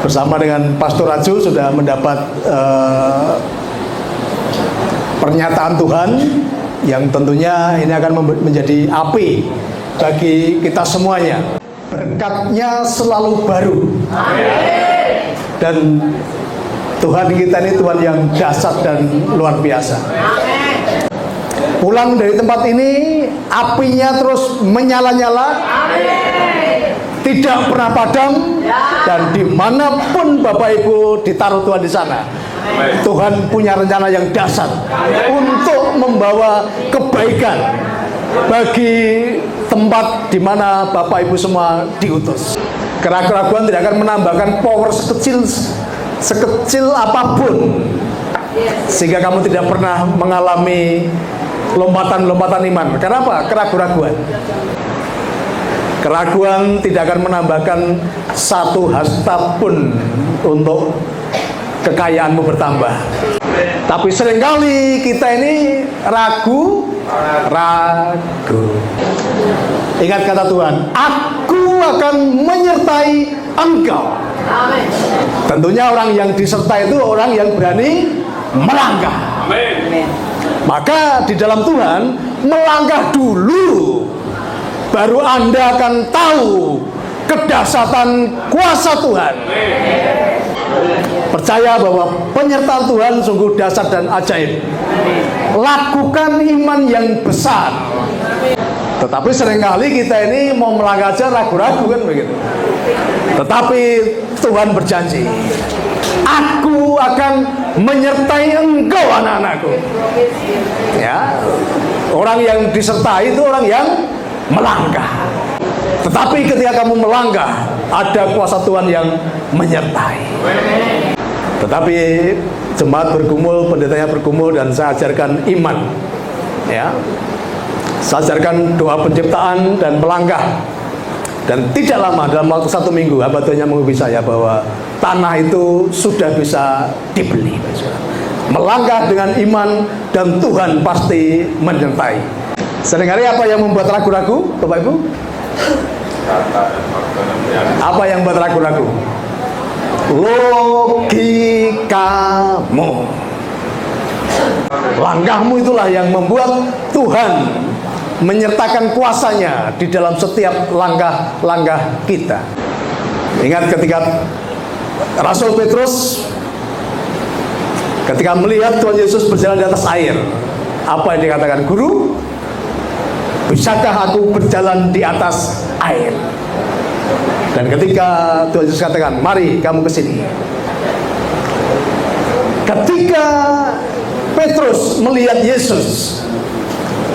bersama dengan Pastor Raju sudah mendapat pernyataan Tuhan yang tentunya ini akan menjadi api bagi kita semuanya. Berkatnya selalu baru. Amin. Dan Tuhan kita ini Tuhan yang dahsyat dan luar biasa. Amin. Pulang dari tempat ini apinya terus menyala-nyala. Amin. Tidak pernah padam. Dan dimanapun Bapak Ibu ditaruh Tuhan di sana, Tuhan punya rencana yang dahsyat untuk membawa kebaikan bagi tempat di mana Bapak Ibu semua diutus. Keraguan tidak akan menambahkan power sekecil apapun, sehingga kamu tidak pernah mengalami lompatan-lompatan iman. Kenapa? Keraguan. Keraguan tidak akan menambahkan satu hasta pun untuk kekayaanmu bertambah. Tapi seringkali kita ini ragu. Ingat kata Tuhan, aku akan menyertai engkau. Amin. Tentunya orang yang disertai itu orang yang berani melangkah. Amin. Maka di dalam Tuhan, melangkah dulu, baru Anda akan tahu kedahsyatan kuasa Tuhan. Percaya bahwa penyertaan Tuhan sungguh dahsyat dan ajaib. Lakukan iman yang besar. Tetapi seringkali kita ini mau melangkah aja ragu-ragu kan begitu. Tetapi Tuhan berjanji, aku akan menyertai engkau anak-anakku. Ya, orang yang disertai itu orang yang melangkah. Tetapi ketika kamu melangkah, ada kuasa Tuhan yang menyertai. Tetapi jemaat bergumul, pendetanya bergumul, dan saya ajarkan iman. Ya, saya ajarkan doa penciptaan dan melangkah. Dan tidak lama, dalam waktu 1 minggu, hamba Tuhan yang menghubungi saya bahwa tanah itu sudah bisa dibeli. Melangkah dengan iman dan Tuhan pasti menyertai. Seringkali apa yang membuat ragu-ragu, Bapak Ibu? Apa yang membuat ragu-ragu? Logikamu. Langkahmu itulah yang membuat Tuhan menyertakan kuasanya di dalam setiap langkah-langkah kita. Ingat ketika Rasul Petrus ketika melihat Tuhan Yesus berjalan di atas air, apa yang dikatakan? Guru, bisakah aku berjalan di atas air? Dan ketika Tuhan Yesus katakan, mari kamu ke sini. Ketika Petrus melihat Yesus,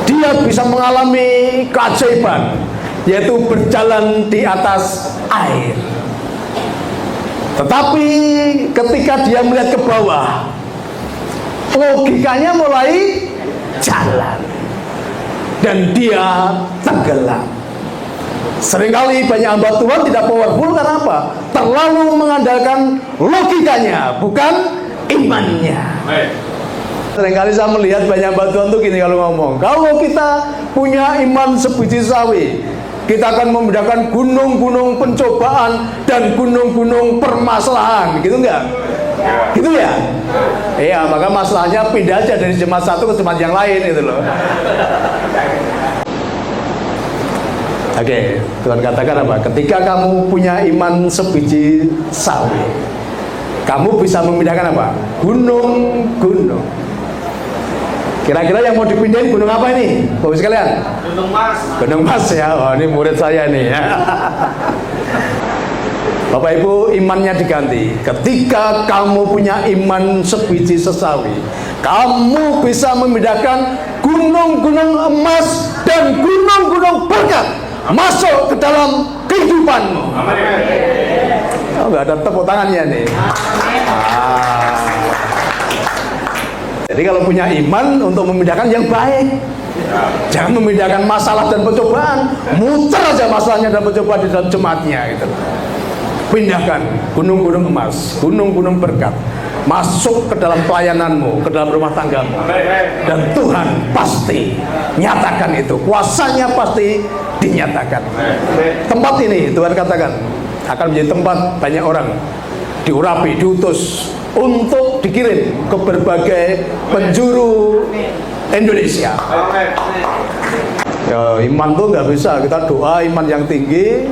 dia bisa mengalami keajaiban, yaitu berjalan di atas air. Tetapi ketika dia melihat ke bawah, logikanya mulai jalan dan dia tenggelam. Seringkali banyak hamba Tuhan tidak powerful karena apa? Terlalu mengandalkan logikanya, bukan imannya. Seringkali saya melihat banyak hamba Tuhan tuh gini kalau ngomong, kalau kita punya iman sebiji sawi, kita akan membedakan gunung-gunung pencobaan dan gunung-gunung permasalahan, gitu enggak? Gitu ya? Iya, maka masalahnya pindah aja dari jemaat satu ke jemaat yang lain itu loh. Oke, Tuhan katakan apa? Ketika kamu punya iman sebiji sawi, kamu bisa memindahkan apa? Gunung-gunung. Kira-kira yang mau dipindahin gunung apa ini, Bapak sekalian? Gunung Mas. Gunung Mas ya, oh, ini murid saya nih ya. Bapak Ibu, imannya diganti. Ketika kamu punya iman sebiji sesawi, kamu bisa memindahkan gunung-gunung emas dan gunung-gunung berkat masuk ke dalam kehidupanmu. Oh, nggak ada tepuk tangannya nih. Jadi kalau punya iman untuk memindahkan yang baik, jangan memindahkan masalah dan pencobaan, muter aja masalahnya dan pencobaan di dalam jemaatnya gitu. Pindahkan gunung-gunung emas, gunung-gunung berkat masuk ke dalam pelayananmu, ke dalam rumah tanggamu, dan Tuhan pasti nyatakan itu, kuasanya pasti dinyatakan. Tempat ini Tuhan katakan akan menjadi tempat banyak orang diurapi, diutus untuk dikirim ke berbagai penjuru Indonesia. Ya, iman tuh nggak bisa kita doa iman yang tinggi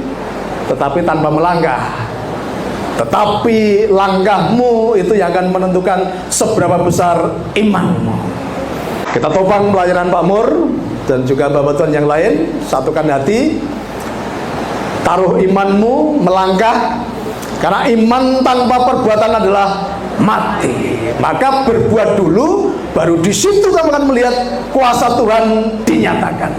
tetapi tanpa melangkah. Tetapi langkahmu itu yang akan menentukan seberapa besar imanmu. Kita topang pelayanan Pak Mur dan juga Bapak Tuhan yang lain, satukan hati, taruh imanmu, melangkah, karena iman tanpa perbuatan adalah mati. Maka berbuat dulu, baru di situ kamu akan melihat kuasa Tuhan dinyatakan.